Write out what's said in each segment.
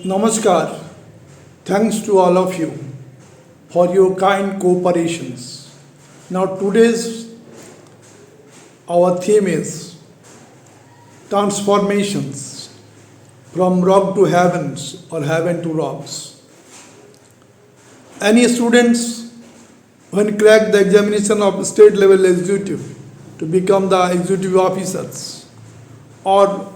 Namaskar. Thanks to all of you for your kind cooperations. Now today's our theme is transformations from rock to heavens or heaven to rocks. Any students when crack the examination of state level executive to become the executive officers, or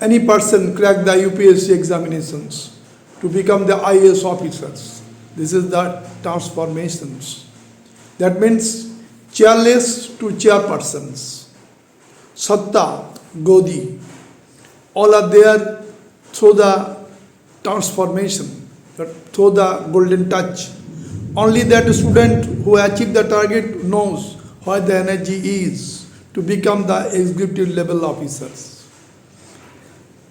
any person crack the UPSC examinations to become the IAS officers. This is the transformations. That means chairless to chairpersons. Satta, Godi, all are there through the transformation, through the golden touch. Only that student who achieved the target knows where the energy is to become the executive level officers.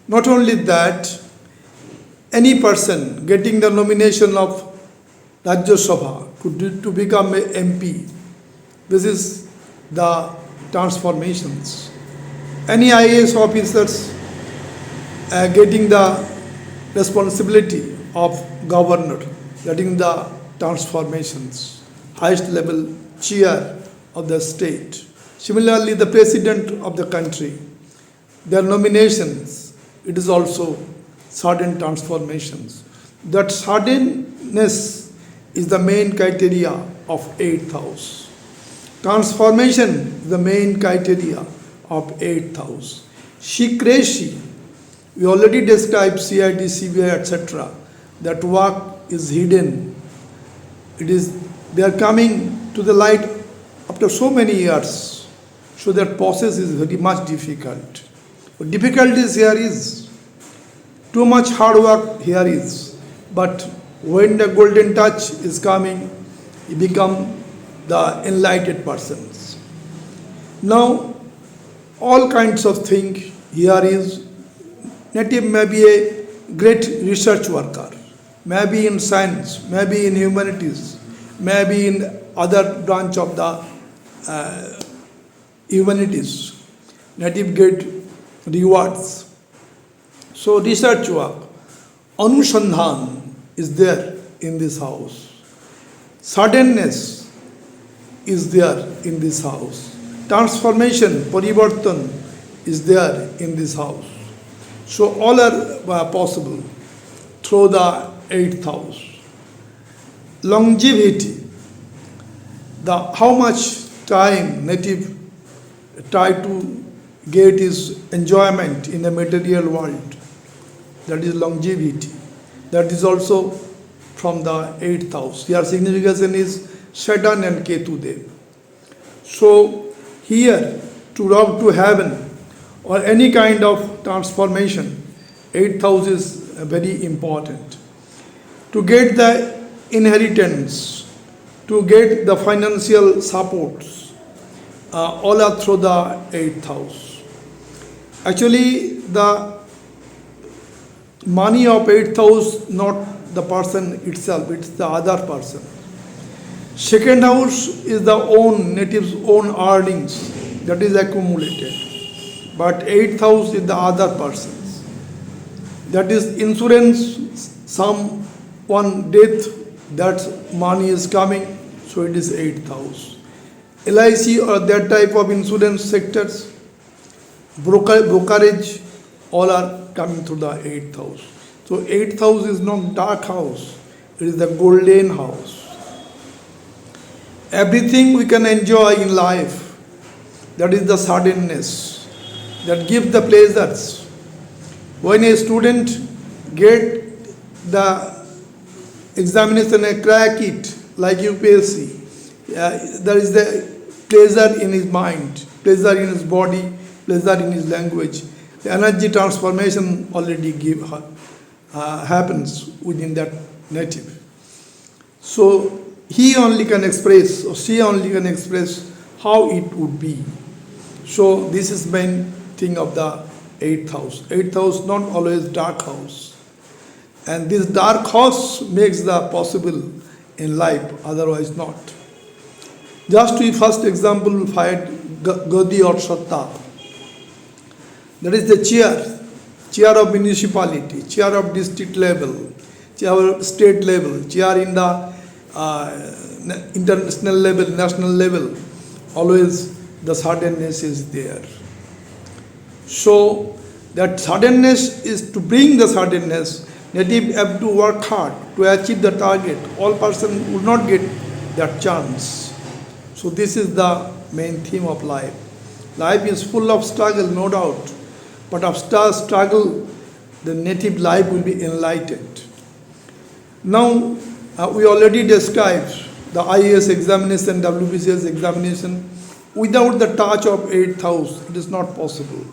Not only that, any person getting the nomination of Rajya Sabha to become a MP, this is the transformations. Any IAS officers getting the responsibility of governor, getting the transformations, highest level chair of the state. Similarly, the president of the country, their nominations, it is also sudden transformations. That suddenness is the main criteria of 8th house. Transformation is the main criteria of 8th house. Shikreshi, we already described CID, CBI, etc. That work is hidden. They are coming to the light after so many years. So that process is very much difficult. But difficulties here is too much hard work here is. But when the golden touch is coming, you become the enlightened persons. Now, all kinds of things here is, native may be a great research worker, maybe in science, maybe in humanities, maybe in other branch of the humanities. Native get rewards. So research work, Anusandhan is there in this house. Suddenness is there in this house. Transformation, Parivartan is there in this house. So all are possible through the 8th house. Longevity, how much time native try to get his enjoyment in the material world, that is longevity. That is also from the 8th house. Your signification is Saturn and Ketu Dev. So here, to rock to heaven or any kind of transformation, 8th house is very important. To get the inheritance, to get the financial supports, all are through the 8th house. Actually, the money of 8th house, not the person itself, it's the other person. Second house is the native's own earnings that is accumulated. But 8th house is the other person's. That is insurance, someone death, that money is coming, so it is 8th house. LIC or that type of insurance sectors, brokerage, all are coming through the 8th house. So 8th house is not dark house, it is the golden house. Everything we can enjoy in life, that is the suddenness, that gives the pleasures. When a student get the examination and crack it, like UPSC, there is the pleasure in his mind, pleasure in his body, pleasure in his language. The energy transformation already happens within that native. So he only can express, or she only can express how it would be. So this is main thing of the 8th house. 8th house not always dark house. And this dark house makes the possible in life, otherwise not. Just to first example, find Gadi or Satta. That is the chair. chair of municipality, chair of district level, chair of state level, chair in the international level, national level, always the suddenness is there. So that suddenness is to bring the suddenness, native have to work hard to achieve the target. All person would not get that chance. So this is the main theme of life. Life is full of struggle, no doubt, but after struggle, the native life will be enlightened. Now, we already described the IAS examination, WBCS examination. Without the touch of 8th house, it is not possible.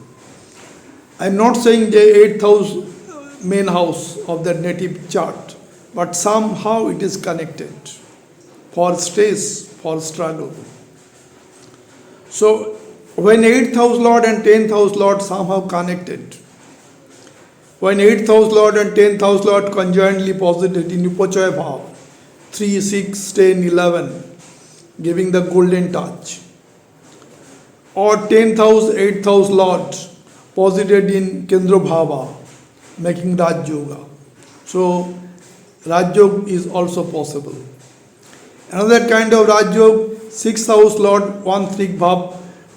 I am not saying the 8th house main house of the native chart, but somehow it is connected for stress, for struggle. So, when 8th house Lord and 10th house Lord somehow connected, when 8th house Lord and 10th house Lord conjointly posited in Upachaya Bhav, 3, 6, 10, 11, giving the golden touch, or 10th house, 8th house Lord posited in Kendra Bhava, making Raj Yoga. So, Raj Yoga is also possible. Another kind of Raj Yoga, 6th house Lord, 1 Trik Bhav,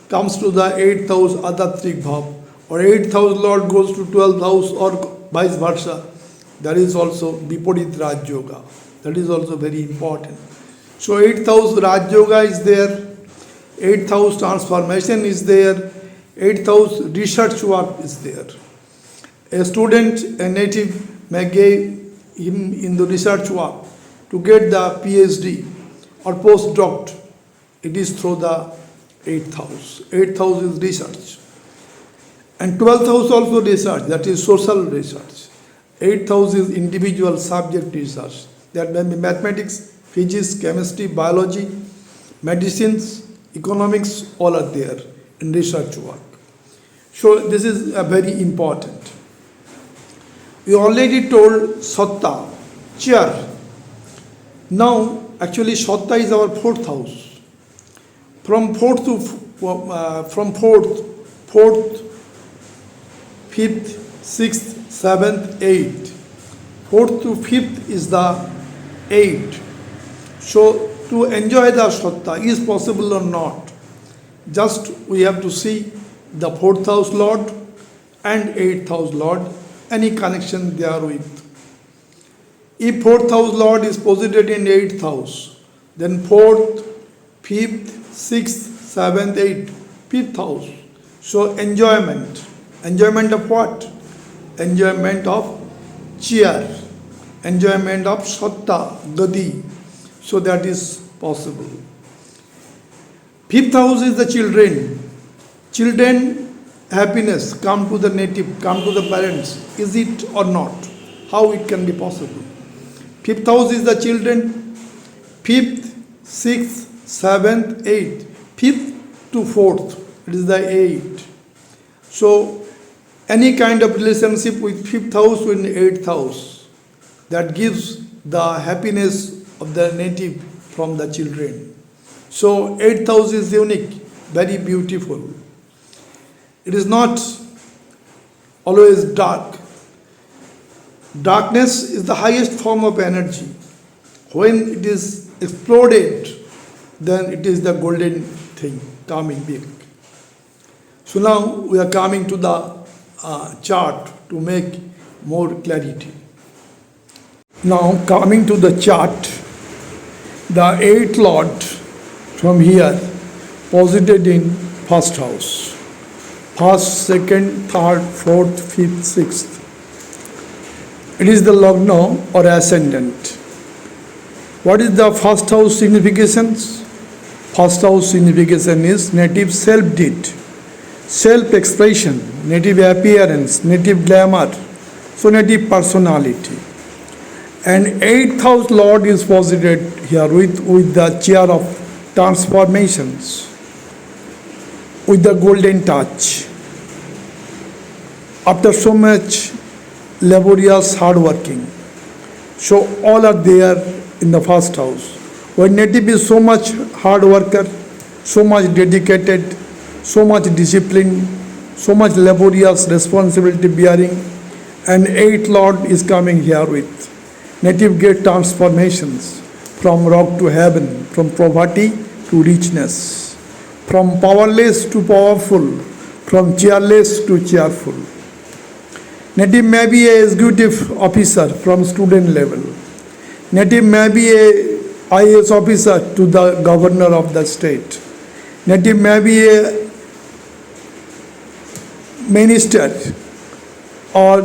comes to the 8th house, other Trik Bhav, or 8th house Lord goes to 12th house, or vice versa. That is also Viparit Raj Yoga. That is also very important. So 8th house Raj Yoga is there, 8th house transformation is there, 8th house research work is there. A student, a native, may give him in the research work to get the PhD or postdoc. It is through the 8th house. 8th house is research. And 12th house also research, that is social research. 8th house is individual subject research. That may be mathematics, physics, chemistry, biology, medicines, economics, all are there in research work. So this is very important. We already told Satta, chair. Now actually Satta is our 4th house. From 4th to 5th, 6th, 7th, 8th. 4th to 5th is the 8. So to enjoy the Satta is possible or not? Just we have to see the 4th house Lord and 8th house Lord, any connection they are with. If 4th house Lord is posited in 8th house, then 4th, 5th, 6th, 7th, 8th, 5th house. So enjoyment. Enjoyment of what? Enjoyment of cheer. Enjoyment of satta, gadi. So that is possible. 5th house is the children. Children, happiness, come to the native, come to the parents. Is it or not? How it can be possible? 5th house is the children. 5th, 6th, 7th, 8th. 5th to 4th, it is the 8. So, any kind of relationship with 5th house or 8th house, that gives the happiness of the native from the children. So 8th house is unique, very beautiful. It is not always dark. Darkness is the highest form of energy. When it is exploded, then it is the golden thing coming big. So now we are coming to the chart to make more clarity. Now coming to the chart, the 8th Lord from here posited in 1st house. 1st, 2nd, 3rd, 4th, 5th, 6th. It is the Lagna or ascendant. What is the 1st house significations? 1st house signification is native self-deed, self-expression, native appearance, native glamour, so native personality. And 8th house Lord is posited here with the chair of transformations, with the golden touch. After so much laborious hard working, so all are there in the 1st house. When native is so much hard worker, so much dedicated, so much discipline, so much laborious responsibility bearing, and eighth lord is coming here with. Native get transformations from rock to heaven, from poverty to richness, from powerless to powerful, from cheerless to cheerful. Native may be a executive officer from student level. Native may be a IAS officer to the governor of the state. Native may be a minister or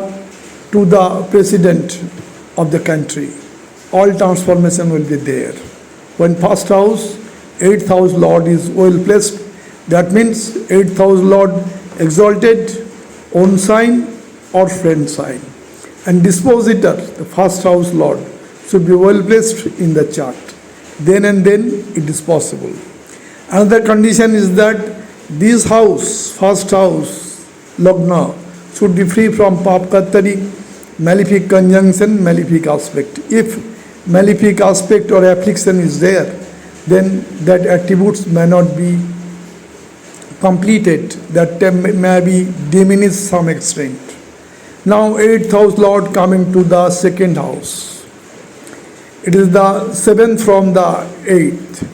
to the president of the country. All transformation will be there. When first house, eighth house lord is well placed, that means eighth house lord exalted, own sign or friend sign. And dispositor, the first house lord, should be well placed in the chart. Then and then it is possible. Another condition is that this house, first house, Lagna, should be free from Papkatari, malefic conjunction, malefic aspect. If malefic aspect or affliction is there, then that attributes may not be completed, that may be diminished some extent. Now, eighth house lord coming to the second house. It is the seventh from the eighth.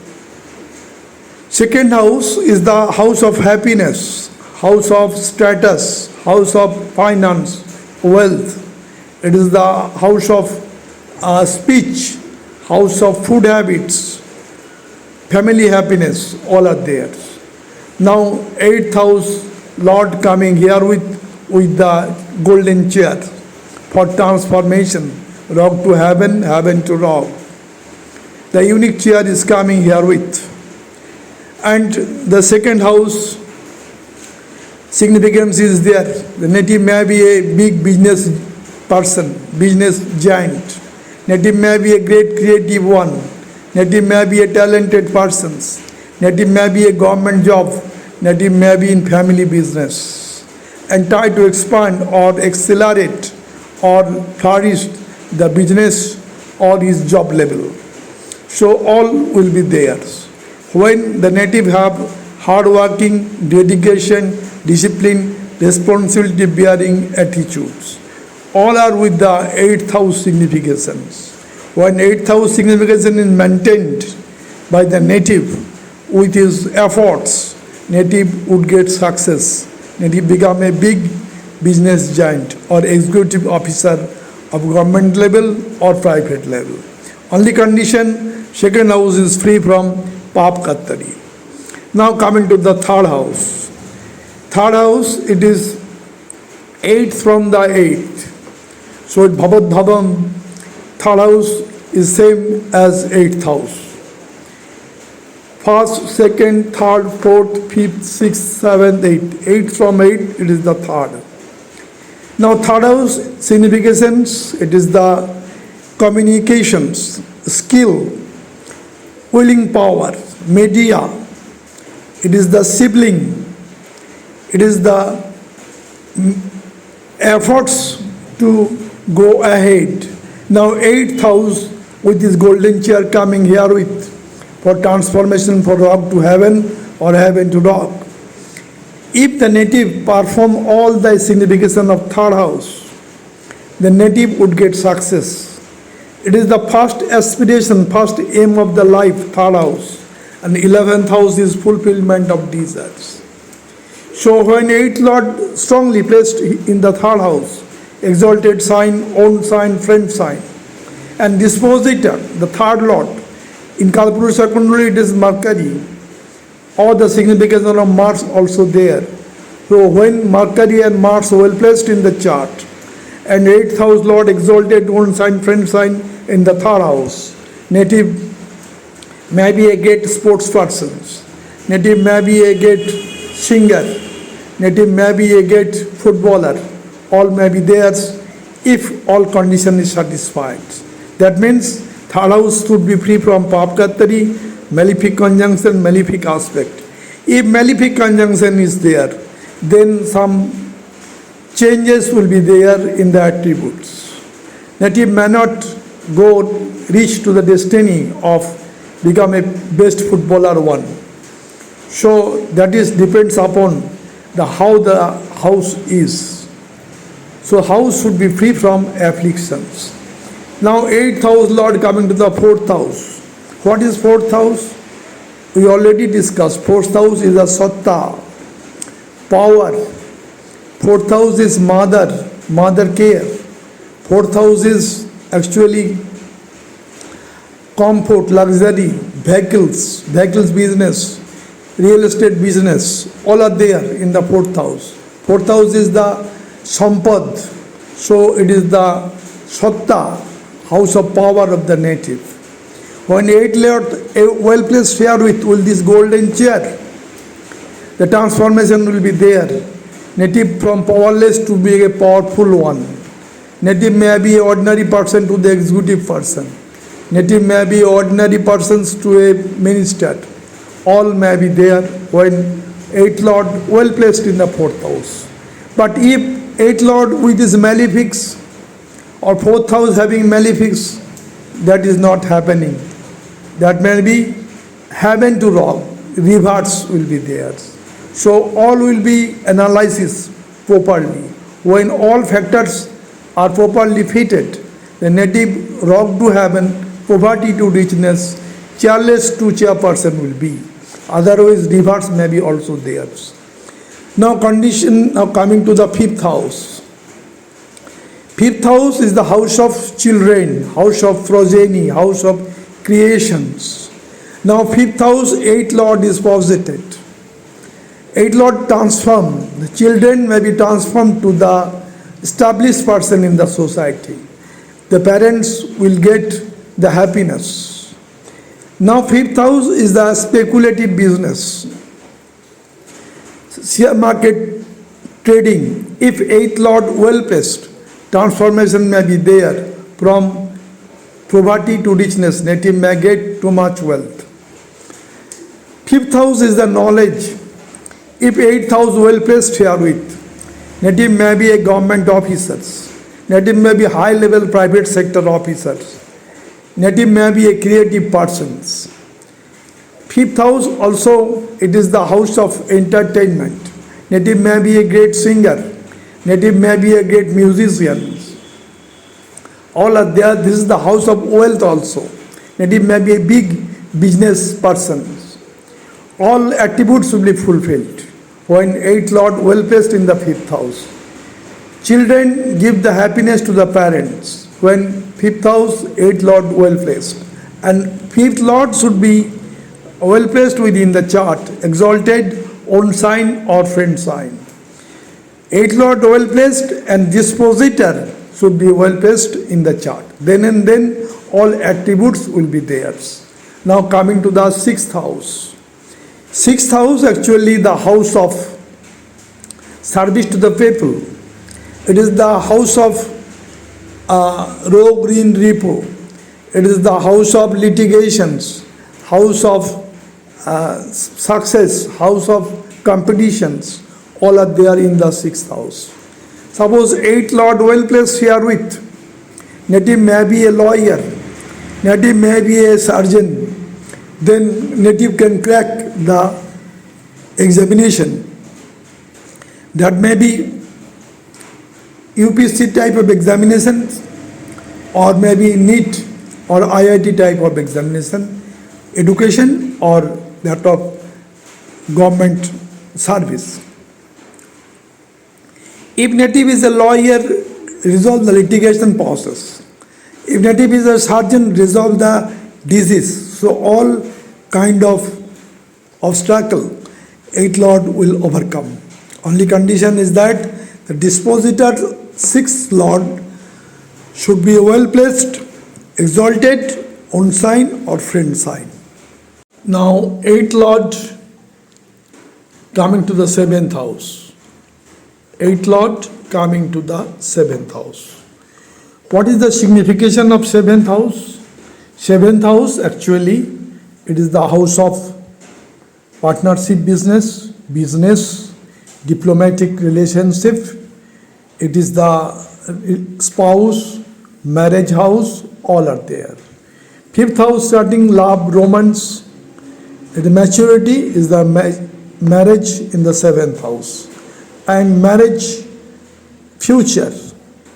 Second house is the house of happiness, house of status, house of finance, wealth. It is the house of speech, house of food habits, family happiness, all are there. Now, eighth house lord coming here with the golden chair for transformation, rock to heaven, heaven to rock. The unique chair is coming here with. And the second house significance is there. The native may be a big business person, business giant. Native may be a great creative one. Native may be a talented person. Native may be a government job. Native may be in family business. And try to expand or accelerate or flourish the business or his job level. So all will be there. When the native have hard working, dedication, discipline, responsibility bearing attitudes, all are with the eighth house significations. When eighth house signification is maintained by the native with his efforts, native would get success. Native become a big business giant or executive officer of government level or private level. Only condition, second house is free from Pap Kattari. Now coming to the third house. Third house, it is eighth from the eighth. So Bhavat Bhavam, third house is same as eighth house. First, second, third, fourth, fifth, sixth, seventh, eighth. Eighth from eighth, it is the third. Now third house significations, it is the communications, skill, willing power, media, it is the sibling, it is the efforts to go ahead. Now eighth house with this golden chair coming here with for transformation for rock to heaven or heaven to rock. If the native perform all the signification of third house, the native would get success. It is the first aspiration, first aim of the life, third house. And 11th house is fulfillment of desires. So when eighth lord strongly placed in the third house, exalted sign, own sign, friend sign, and dispositor, the third lord, in Kalpurusha Kundali it is Mercury, or the significance of Mars also there. So when Mercury and Mars are well placed in the chart, and eighth house lord exalted, own sign, friend sign in the third house, native may be a great sports person, native may be a great singer, native may be a great footballer, all may be theirs if all condition is satisfied. That means third house should be free from Papkattari, malefic conjunction, malefic aspect. If malefic conjunction is there, then some changes will be there in the attributes. Native may not go reach to the destiny of become a best footballer one. So that is depends upon the how the house is. So house should be free from afflictions. Now eighth house lord coming to the fourth house. What is fourth house? We already discussed. Fourth house is a satta, power. Fourth house is mother care. Fourth house is actually comfort, luxury, vehicles business, real estate business, all are there in the fourth house. Fourth house is the sampad, so it is the satta, house of power of the native. When eight lord a well placed here with this golden chair, the transformation will be there. Native from powerless to be a powerful one. Native may be an ordinary person to the executive person. Native may be ordinary persons to a minister. All may be there when eighth lord well placed in the fourth house. But if eighth lord with his malefics or fourth house having malefics, that is not happening. That may be heaven to wrong, reverse will be there. So all will be analysis properly. When all factors are properly fitted, the native rock to heaven, poverty to richness, careless to chairperson will be. Otherwise, reverse may be also there. Now coming to the fifth house. Fifth house is the house of children, house of progeny, house of creations. Now fifth house, eighth lord is posited. Eighth lord transform. The children may be transformed to the established person in the society. The parents will get the happiness. Now fifth house is the speculative business. Share market trading. If eighth lord well placed, transformation may be there from poverty to richness. Native may get too much wealth. Fifth house is the knowledge. If eighth house well placed herewith, native may be a government officers. Native may be high level private sector officers. Native may be a creative persons. Fifth house also, it is the house of entertainment. Native may be a great singer. Native may be a great musician. All are there. This is the house of wealth also. Native may be a big business person. All attributes will be fulfilled when eighth lord well placed in the fifth house. Children give the happiness to the parents when fifth house, eighth lord well placed. And fifth lord should be well placed within the chart, exalted, own sign or friend sign. Eighth lord well placed and dispositor should be well placed in the chart. Then and then all attributes will be theirs. Now coming to the sixth house. Sixth house actually the house of service to the people. It is the house of row green repo. It is the house of litigations, house of success, house of competitions. All are there in the sixth house. Suppose eighth lord well placed herewith. Native may be a lawyer. Native may be a surgeon. Then native can crack the examination. That may be UPSC type of examination or maybe NEET or IIT type of examination, education or that of government service. If native is a lawyer, resolve the litigation process. If native is a surgeon, resolve the disease. So all kind of obstacle eighth lord will overcome. Only condition is that the dispositor sixth lord should be well placed, exalted, own sign or friend sign. Now eighth lord coming to the seventh house. Eighth lord coming to the seventh house. What is the signification of seventh house? Seventh house actually it is the house of partnership business, diplomatic relationship. It is the spouse, marriage house, all are there. Fifth house starting love, romance. The maturity is the marriage in the seventh house. And marriage future,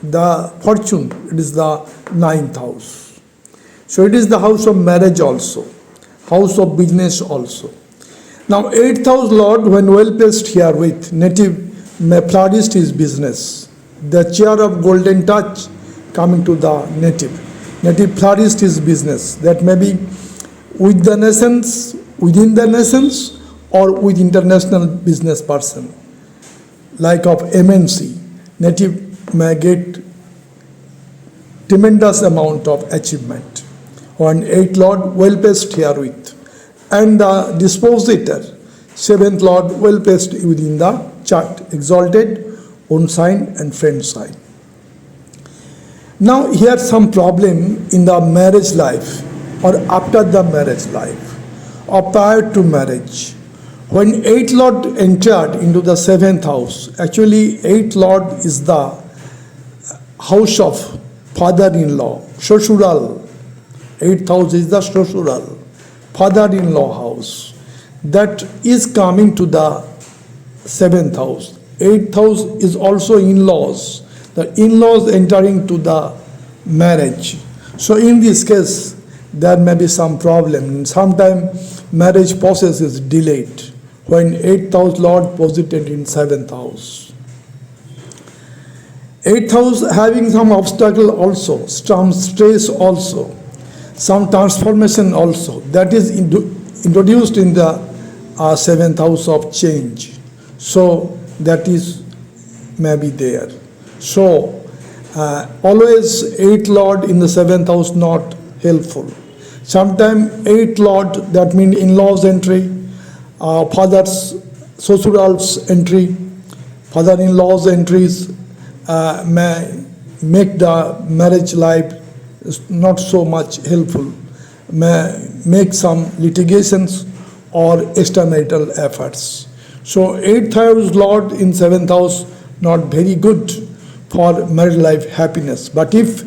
the fortune, it is the ninth house. So it is the house of marriage also, house of business also. Now eighth house lord, when well placed here with native, may flourish his business. The chair of golden touch coming to the native. Native flourished his business. That may be with the nations, within the nations, or with international business person. Like of MNC, native may get tremendous amount of achievement. When eighth lord well placed herewith, and the dispositor, seventh lord well placed within the chart, exalted, own sign and friend sign. Now here some problem in the marriage life or after the marriage life or prior to marriage. When eighth lord entered into the seventh house, actually eighth lord is the house of father-in-law, shoshural. Eighth house is the shoshural, father-in-law house. That is coming to the seventh house. Eighth house is also in-laws. The in-laws entering to the marriage. So in this case, there may be some problem. Sometimes marriage process is delayed when eighth house lord posited in seventh house. Eighth house having some obstacle also, some stress also, some transformation also. That is introduced in the seventh house of change. So that is maybe there. So always eighth lord in the seventh house not helpful. Sometimes eighth lord, that means in-laws entry, father's sosural's entry, father-in-law's entries may make the marriage life not so much helpful, may make some litigations or extramarital efforts. So eighth house lord in seventh house not very good for married life happiness. But if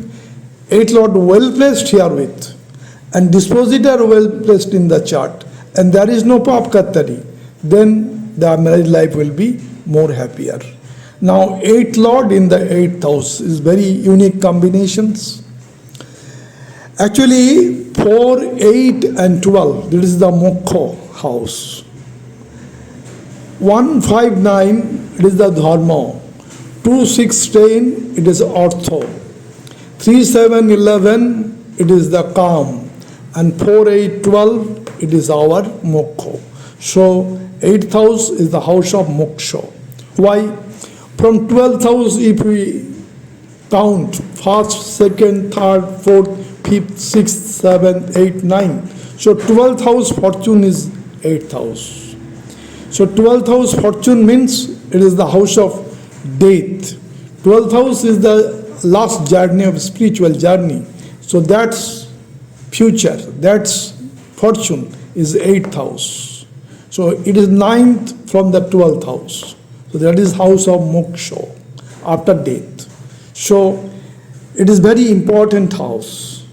eighth lord well placed herewith and dispositor well placed in the chart and there is no papkattari, then the married life will be more happier. Now eighth lord in the eighth house is very unique combinations. Actually 4, 8 and 12, this is the Moksha house. 1, 5, 9, it is the Dharma. 2, 6, 10, it is Artho. 3, 7, 11, it is the Kam. And 4, 8, 12, it is our Moksha. So 8th house is the house of Moksha. Why? From 12th house, if we count first, second, third, fourth, fifth, sixth, seventh, eighth, ninth. So 12th house fortune is 8th house. So 12th house fortune means it is the house of death. 12th house is the last journey of spiritual journey. So that's future, that's fortune is 8th house. So it is 9th from the 12th house. So that is house of moksha, after death. So it is very important house.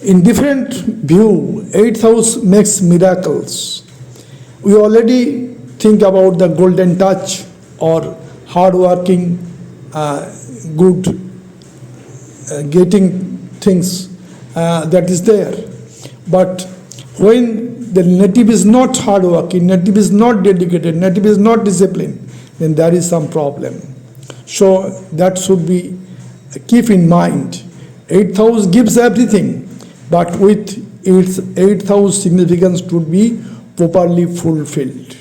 In different view, 8th house makes miracles. We already think about the golden touch or hard-working, good, getting things that is there. But when the native is not hard-working, native is not dedicated, native is not disciplined, then there is some problem. So that should be keep in mind. 8th house gives everything, but with its 8th house significance should be properly fulfilled.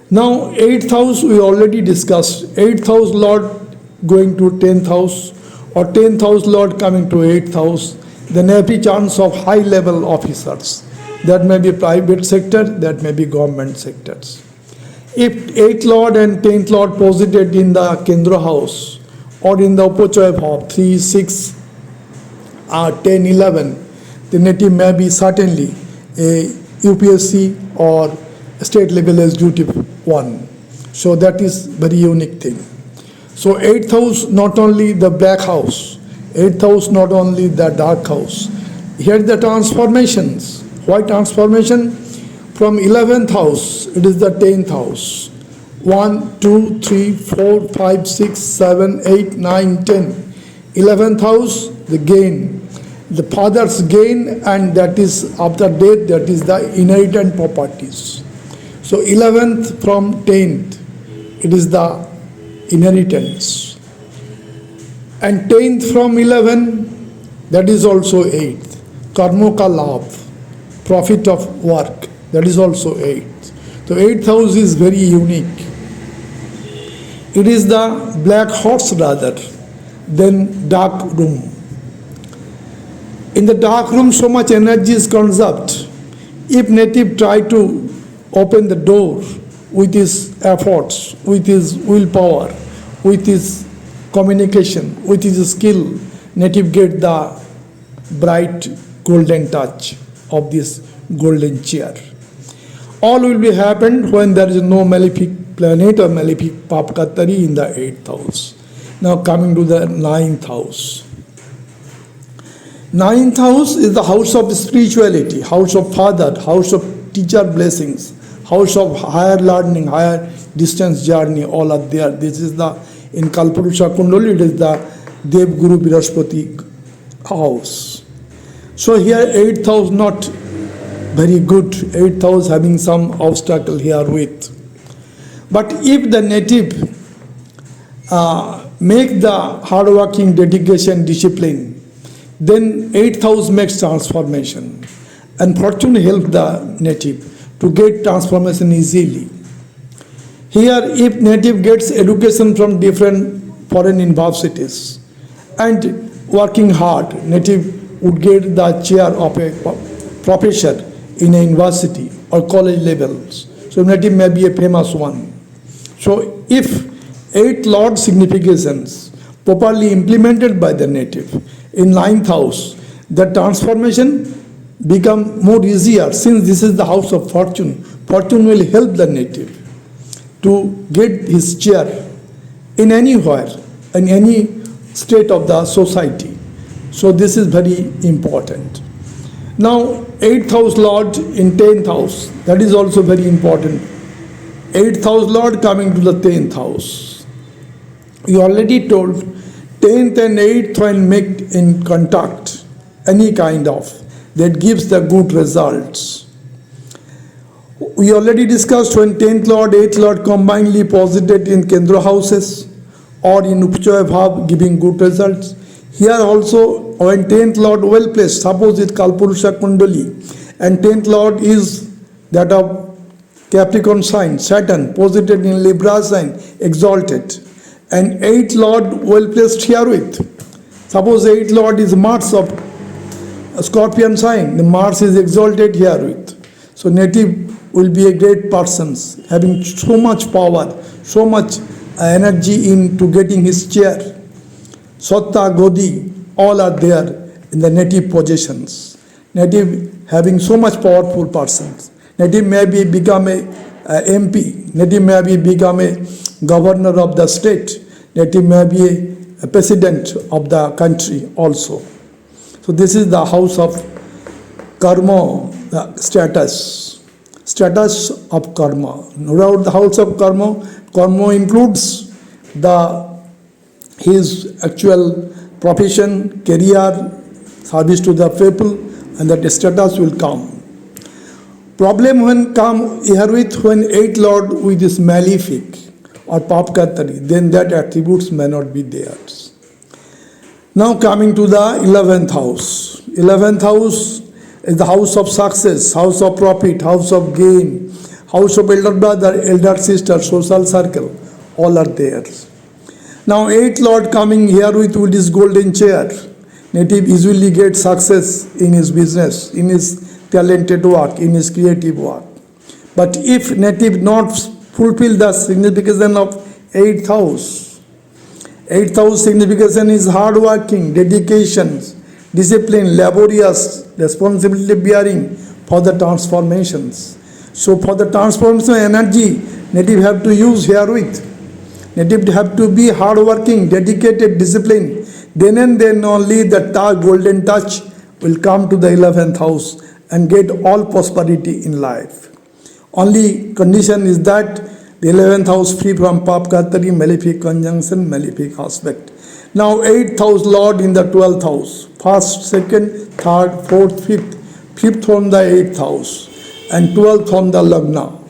Now 8th house we already discussed. 8th house lord going to 10th house or 10th house lord coming to 8th house, then every chance of high level officers. That may be private sector, that may be government sectors. If 8th lord and 10th lord posited in the Kendra house or in the Upochoy of 3, 6, 10, 11, the native may be certainly a UPSC or state level executive one. So that is very unique thing. So 8th house not only the black house, 8th house not only the dark house. Here the transformations. Why transformation? From 11th house, it is the 10th house. 1, 2, 3, 4, 5, 6, 7, 8, 9, 10. 11th house, the gain. The father's gain, and that is after death, that is the inheritance properties. So 11th from 10th, it is the inheritance. And 10th from 11, that is also 8th. Karma ka labh, profit of work, that is also 8th. So 8th house is very unique. It is the black horse rather than dark room. In the dark room, so much energy is conserved. If native try to open the door with his efforts, with his willpower, with his communication, with his skill, native get the bright golden touch of this golden chair. All will be happened when there is no malefic planet or malefic papkatari in the 8th house. Now coming to the 9th house. 9th house is the house of spirituality, house of father, house of teacher blessings, house of higher learning, higher distance journey, all are there. This is the, in Kalpurusha Kundali, it is the Dev Guru Biraspati house. So here 8th house not very good, 8th house having some obstacle here with. But if the native make the hard working, dedication, discipline, then 8th house makes transformation, and fortune help the native to get transformation easily. Here, if native gets education from different foreign universities and working hard, native would get the chair of a professor in a university or college levels. So native may be a famous one. So if 8th Lord significations properly implemented by the native in 9th house, the transformation become more easier, since this is the house of fortune. Fortune will help the native to get his chair in anywhere, in any state of the society. So this is very important. Now 8th house Lord in 10th house, that is also very important. 8th house Lord coming to the 10th house. We already told 10th and 8th when make in contact, any kind of, that gives the good results. We already discussed when 10th Lord, 8th Lord combinedly posited in Kendra houses or in Upachaya Bhav giving good results. Here also when 10th Lord well placed, suppose it Kalpurusha Kundali, and 10th Lord is that of Capricorn sign, Saturn, posited in Libra sign, exalted. And 8th Lord well placed here with. Suppose 8th Lord is Mars of Scorpion sign, the Mars is exalted here with. So native will be a great person, having so much power, so much energy into getting his chair. Satta, Godi, all are there in the native positions. Native having so much powerful persons. Native may be become a MP, native may be become a governor of the state, native may be a president of the country also. So this is the house of karma, the status of karma. No doubt the house of karma includes his actual profession, career, service to the people, and that status will come. Problem when come here with when 8th Lord with this malefic or papkatari, then that attributes may not be theirs. Now coming to the 11th house. 11th house is the house of success, house of profit, house of gain, house of elder brother, elder sister, social circle, all are there. Now 8th Lord coming here with his golden chair, native usually gets success in his business, in his talented work, in his creative work. But if native not fulfill the significance of 8th house, 8th house signification is hard working, dedication, discipline, laborious, responsibility bearing for the transformations. So for the transformation energy, native have to use herewith. Native have to be hard working, dedicated, disciplined. Then and then only the golden touch will come to the 11th house and get all prosperity in life. Only condition is that The 11th house free from Papkatari, malefic conjunction, malefic aspect. Now 8th house Lord in the 12th house. First, second, third, fourth, fifth. Fifth from the 8th house and 12th from the Lagna.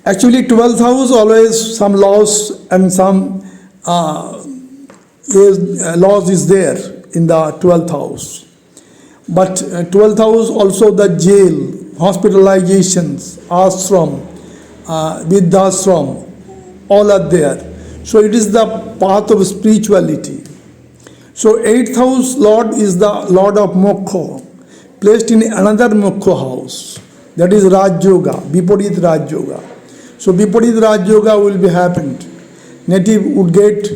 Actually 12th house always some laws and some laws is there in the 12th house. But 12th house also the jail, hospitalizations, ashram, vidhashram, all are there. So it is the path of spirituality. So 8th house Lord is the Lord of Moksha, placed in another Moksha house. That is Raj Yoga, Viparit Raj Yoga. So Viparit Raj Yoga will be happened. Native would get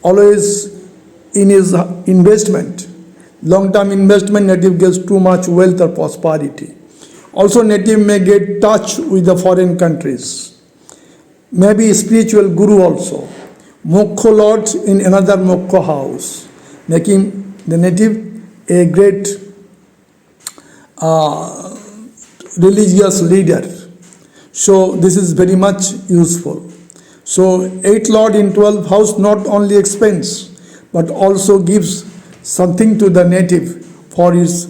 always in his investment, long-term investment, native gets too much wealth or prosperity. Also native may get touch with the foreign countries. Maybe spiritual guru also. Moksha Lord in another Moksha house, making the native a great religious leader. So this is very much useful. So 8th Lord in 12th house not only expense but also gives something to the native for his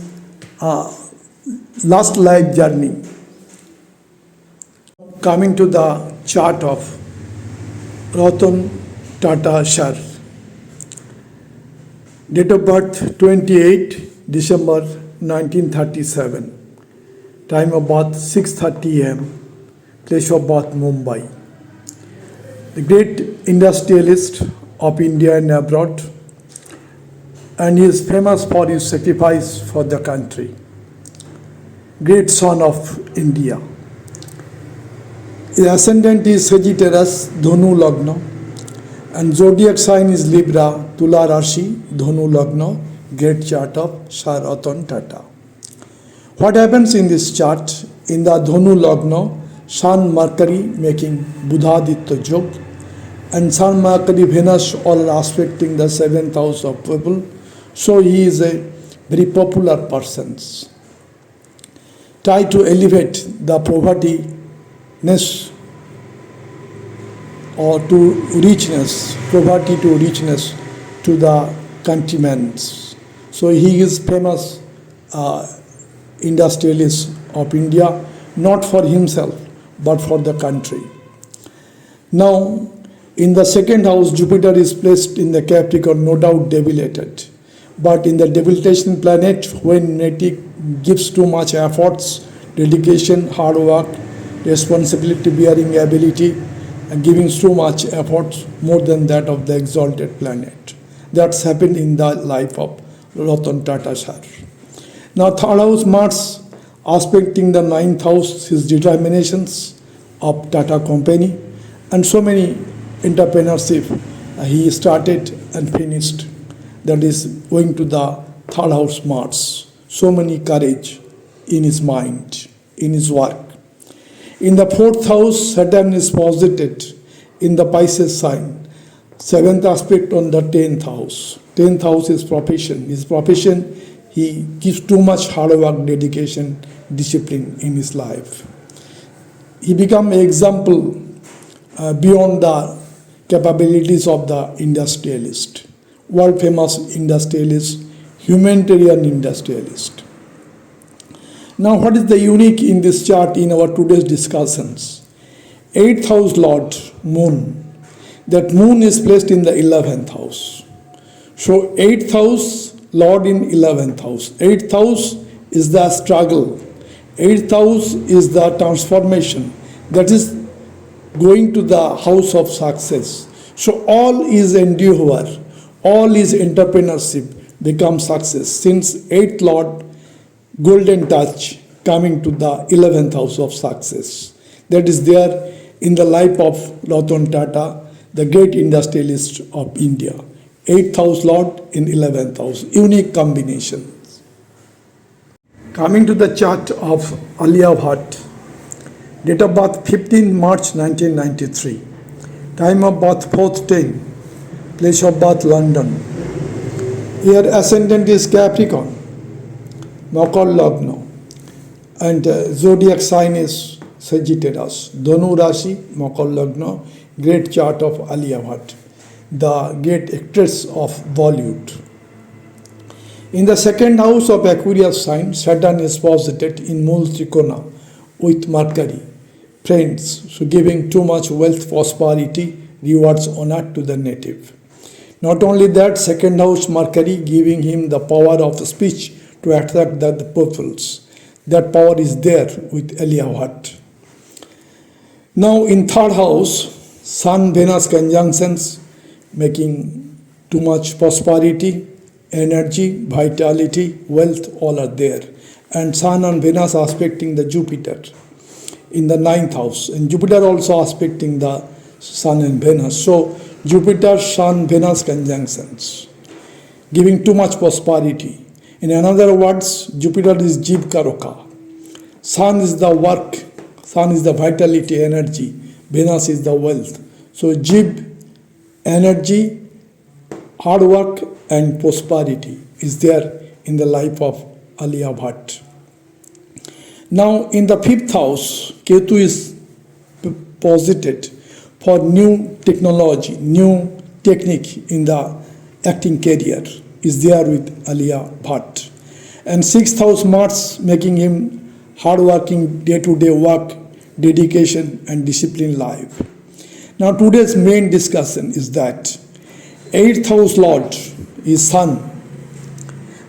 last life journey. Coming to the chart of Ratan Tata sir. Date of birth 28 December 1937. Time of birth 6:30 am. Place of birth Mumbai. The great industrialist of India and abroad, and he is famous for his sacrifice for the country. Great son of India. His ascendant is Sagittarius, Dhanu Lagna, and zodiac sign is Libra, Tula Rashi, Dhanu Lagna, great chart of Sir Ratan Tata. What happens in this chart? In the Dhanu Lagna, Sun Mercury making Buddhaditya Yog, and Sun Mercury Venus all are aspecting the 7th house of people. So he is a very popular person. Try to elevate the poverty-ness or to richness, poverty to richness to the countrymen. So he is famous industrialist of India, not for himself but for the country. Now in the 2nd house Jupiter is placed in the Capricorn, no doubt debilitated. But in the debilitation planet, when native gives too much efforts, dedication, hard work, responsibility bearing ability, and giving so much efforts more than that of the exalted planet. That's happened in the life of Ratan Tata sir. Now 3rd house Mars aspecting the 9th house, his determinations of Tata company, and so many entrepreneurship he started and finished. That is going to the 3rd house Mars. So many courage in his mind, in his work. In the 4th house, Saturn is posited in the Pisces sign. 7th aspect on the 10th house. 10th house is profession. His profession, he gives too much hard work, dedication, discipline in his life. He become an example beyond the capabilities of the industrialist. World famous industrialist, humanitarian industrialist. Now what is the unique in this chart in our today's discussions? 8th house Lord, Moon. That Moon is placed in the 11th house. So 8th house Lord in 11th house. 8th house is the struggle. 8th house is the transformation. That is going to the house of success. So all is endeavor. All is entrepreneurship becomes success. Since 8th Lord, golden touch coming to the 11th house of success. That is there in the life of Ratan Tata, the great industrialist of India. 8th house Lord in 11th house. Unique combinations. Coming to the chart of Alia Bhatt. Date of birth 15 March 1993. Time of birth 4th 10. Place of birth London. Here ascendant is Capricorn, Makar Lagna, and zodiac sign is Sagittarius. Dhanu Rashi, Makar Lagna, great chart of Alia Bhatt, the great actress of Bollywood. In the second house of Aquarius sign, Saturn is posited in Mool Trikona with Mercury. Friends, so giving too much wealth, prosperity, rewards, honor to the native. Not only that, second house Mercury giving him the power of speech to attract the peoples. That power is there with Alia Bhatt. Now in third house, Sun Venus conjunctions making too much prosperity, energy, vitality, wealth, all are there. And Sun and Venus aspecting the Jupiter in the ninth house, and Jupiter also aspecting the Sun and Venus. So Jupiter, Sun, Venus conjunctions, giving too much prosperity. In other words, Jupiter is Jeev Karoka. Sun is the work, Sun is the vitality, energy, Venus is the wealth. So Jeev, energy, hard work and prosperity is there in the life of Alia Bhatt. Now in the fifth house, Ketu is posited for new technology, new technique in the acting career is there with Alia Bhatt. And sixth house Mars making him hardworking, day-to-day work, dedication and discipline life. Now today's main discussion is that eighth house Lord is Sun.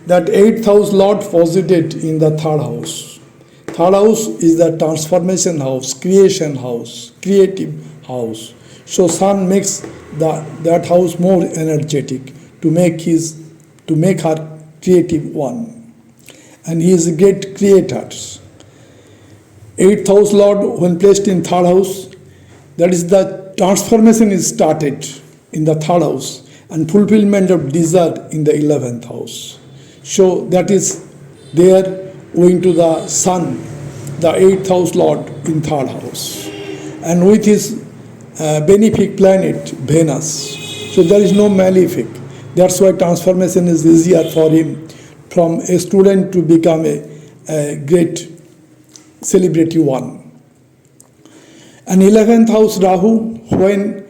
That eighth house Lord posited in the third house. Third house is the transformation house, creation house, creative house. So Sun makes that house more energetic to make her creative one. And he is a great creator. Eighth house Lord, when placed in third house, that is the transformation is started in the third house and fulfillment of desire in the 11th house. So that is there owing to the Sun, the 8th house Lord in 3rd house, and with his benefic planet Venus. So there is no malefic. That's why transformation is easier for him from a student to become a great celebrity one. And 11th house Rahu, when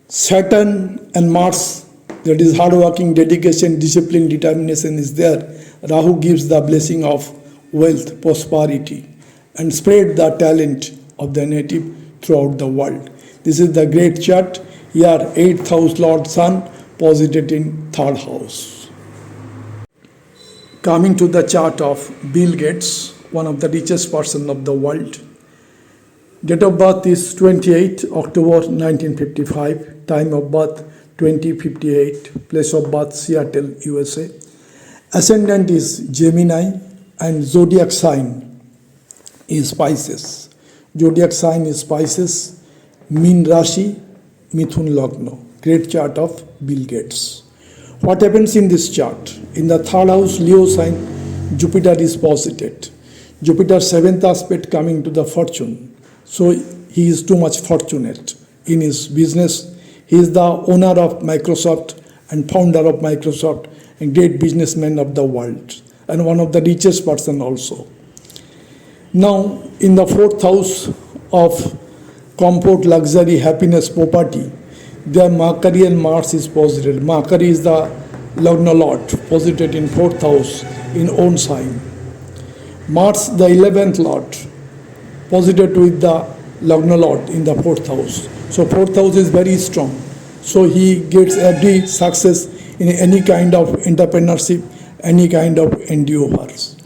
Saturn and Mars, that is hardworking, dedication, discipline, determination is there, Rahu gives the blessing of wealth, prosperity, and spread the talent of the native throughout the world. This is the great chart. Here 8th house Lord Sun posited in 3rd house. Coming to the chart of Bill Gates, one of the richest person of the world. Date of birth is 28 October 1955, time of birth 2058, place of birth Seattle, USA. Ascendant is Gemini and zodiac sign is Pisces. Zodiac sign is Pisces, Mean Rashi, Mithun Lagna. Great chart of Bill Gates. What happens in this chart? In the 3rd house Leo sign, Jupiter is posited. Jupiter's 7th aspect coming to the fortune. So he is too much fortunate in his business. He is the owner of Microsoft and founder of Microsoft and great businessman of the world and one of the richest person also. Now in the 4th house of comfort, luxury, happiness, property, there Mercury and Mars is posited. Mercury is the Lagna Lord, posited in 4th house in own sign. Mars, the 11th Lord, posited with the Lagna Lord in the 4th house. So 4th house is very strong. So he gets every success in any kind of entrepreneurship, any kind of endeavors.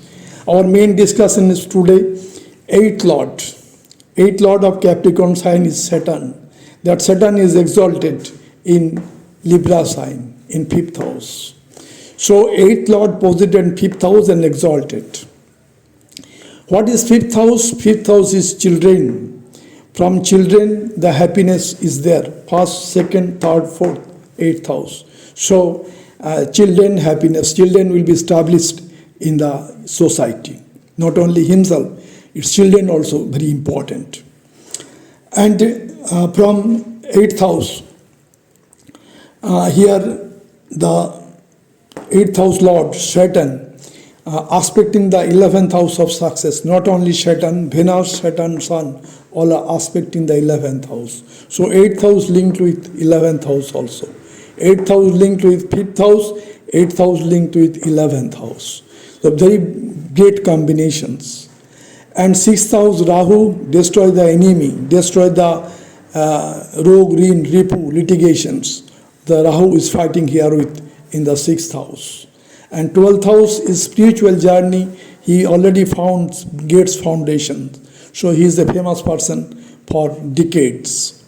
Our main discussion is today 8th Lord. 8th Lord of Capricorn sign is Saturn. That Saturn is exalted in Libra sign in 5th house. So 8th Lord posited in 5th house and exalted. What is 5th house? 5th house is children. From children, the happiness is there. 1st, 2nd, 3rd, 4th, 8th house. So, children, happiness. Children will be established in the society. Not only himself, its children also very important. And from 8th house, here the 8th house Lord, Saturn, aspecting the 11th house of success. Not only Saturn, Venus, Saturn, Sun, all are aspecting the 11th house. So 8th house linked with 11th house also. 8th house linked with 5th house, 8th house linked with 11th house. So very great combinations. And 6th house Rahu destroy the enemy, destroy the rogue, rin, ripu, litigations. The Rahu is fighting here with in the 6th house. And 12th house is spiritual journey. He already found Gates Foundation. So he is a famous person for decades.